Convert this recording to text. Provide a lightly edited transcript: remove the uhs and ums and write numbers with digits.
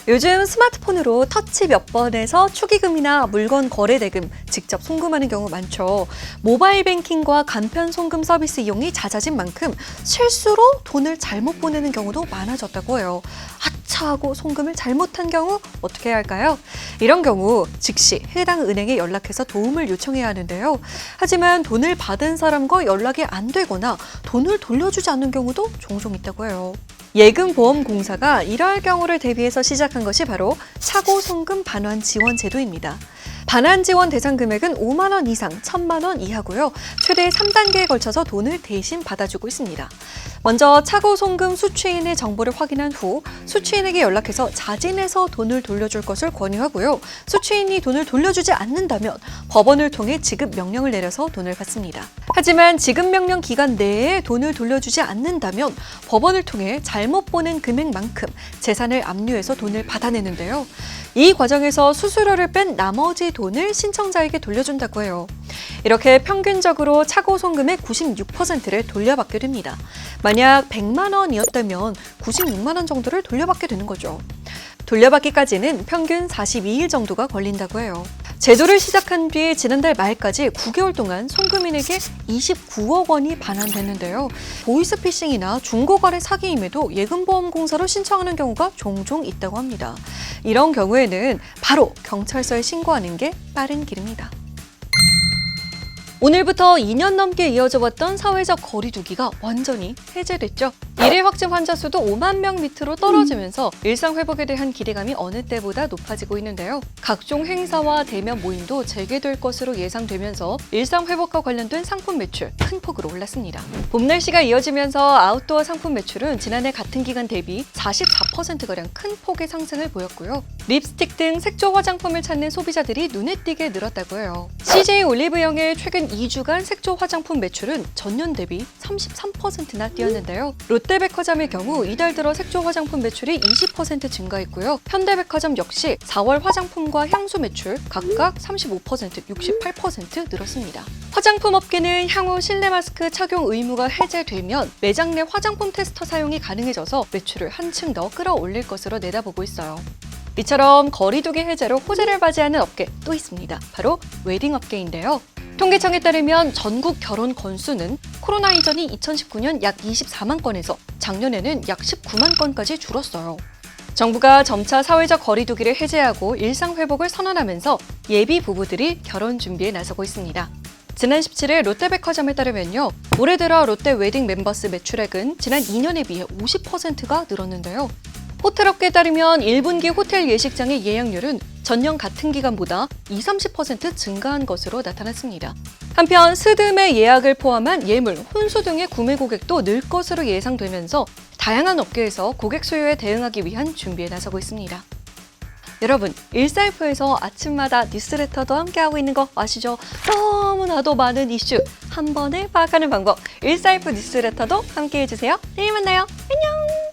요즘 스마트폰으로 터치 몇 번에서 축의금이나 물건 거래 대금 직접 송금하는 경우 많죠. 모바일 뱅킹과 간편 송금 서비스 이용이 잦아진 만큼 실수로 돈을 잘못 보내는 경우도 많아졌다고 해요. 아차 하고 송금을 잘못한 경우 어떻게 해야 할까요? 이런 경우 즉시 해당 은행에 연락해서 도움을 요청해야 하는데요. 하지만 돈을 받은 사람과 연락이 안 되거나 돈을 돌려주지 않는 경우도 종종 있다고 해요. 예금보험공사가 이럴 경우를 대비해서 시작한 것이 바로 사고 송금 반환 지원 제도입니다. 반환 지원 대상 금액은 5만 원 이상 1,000만 원 이하고요. 최대 3단계에 걸쳐서 돈을 대신 받아주고 있습니다. 먼저 차고 송금 수취인의 정보를 확인한 후 수취인에게 연락해서 자진해서 돈을 돌려줄 것을 권유하고요. 수취인이 돈을 돌려주지 않는다면 법원을 통해 지급 명령을 내려서 돈을 받습니다. 하지만 지급 명령 기간 내에 돈을 돌려주지 않는다면 법원을 통해 잘못 보낸 금액만큼 재산을 압류해서 돈을 받아내는데요. 이 과정에서 수수료를 뺀 나머지 돈을 신청자에게 돌려준다고 해요. 이렇게 평균적으로 차고 송금의 96%를 돌려받게 됩니다. 만약 100만 원이었다면 96만 원 정도를 돌려받게 되는 거죠. 돌려받기까지는 평균 42일 정도가 걸린다고 해요. 제도를 시작한 뒤 지난달 말까지 9개월 동안 송금인에게 29억 원이 반환됐는데요. 보이스피싱이나 중고거래 사기임에도 예금보험공사로 신청하는 경우가 종종 있다고 합니다. 이런 경우에는 바로 경찰서에 신고하는 게 빠른 길입니다. 오늘부터 2년 넘게 이어져 왔던 사회적 거리두기가 완전히 해제됐죠. 일일 확진 환자 수도 5만 명 밑으로 떨어지면서 일상 회복에 대한 기대감이 어느 때보다 높아지고 있는데요. 각종 행사와 대면 모임도 재개될 것으로 예상되면서 일상 회복과 관련된 상품 매출 큰 폭으로 올랐습니다. 봄 날씨가 이어지면서 아웃도어 상품 매출은 지난해 같은 기간 대비 44%가량 큰 폭의 상승을 보였고요. 립스틱 등 색조 화장품을 찾는 소비자들이 눈에 띄게 늘었다고 해요. CJ 올리브영의 최근 2주간 색조 화장품 매출은 전년 대비 33%나 뛰었는데요. 롯데백화점의 경우 이달 들어 색조 화장품 매출이 20% 증가했고요. 현대백화점 역시 4월 화장품과 향수 매출 각각 35%, 68% 늘었습니다. 화장품 업계는 향후 실내 마스크 착용 의무가 해제되면 매장 내 화장품 테스터 사용이 가능해져서 매출을 한층 더 끌어올릴 것으로 내다보고 있어요. 이처럼 거리두기 해제로 호재를 맞이하는 업계 또 있습니다. 바로 웨딩 업계인데요. 통계청에 따르면 전국 결혼 건수는 코로나 이전인 2019년 약 24만 건에서 작년에는 약 19만 건까지 줄었어요. 정부가 점차 사회적 거리두기를 해제하고 일상 회복을 선언하면서 예비 부부들이 결혼 준비에 나서고 있습니다. 지난 17일 롯데백화점에 따르면요. 올해 들어 롯데 웨딩 멤버스 매출액은 지난 2년에 비해 50%가 늘었는데요. 호텔업계에 따르면 1분기 호텔 예식장의 예약률은 전년 같은 기간보다 20-30% 증가한 것으로 나타났습니다. 한편 스드메 예약을 포함한 예물, 혼수 등의 구매 고객도 늘 것으로 예상되면서 다양한 업계에서 고객 수요에 대응하기 위한 준비에 나서고 있습니다. 여러분, 일사이프에서 아침마다 뉴스레터도 함께하고 있는 거 아시죠? 너무나도 많은 이슈 한 번에 파악하는 방법, 일사이프 뉴스레터도 함께해주세요. 내일 만나요. 안녕!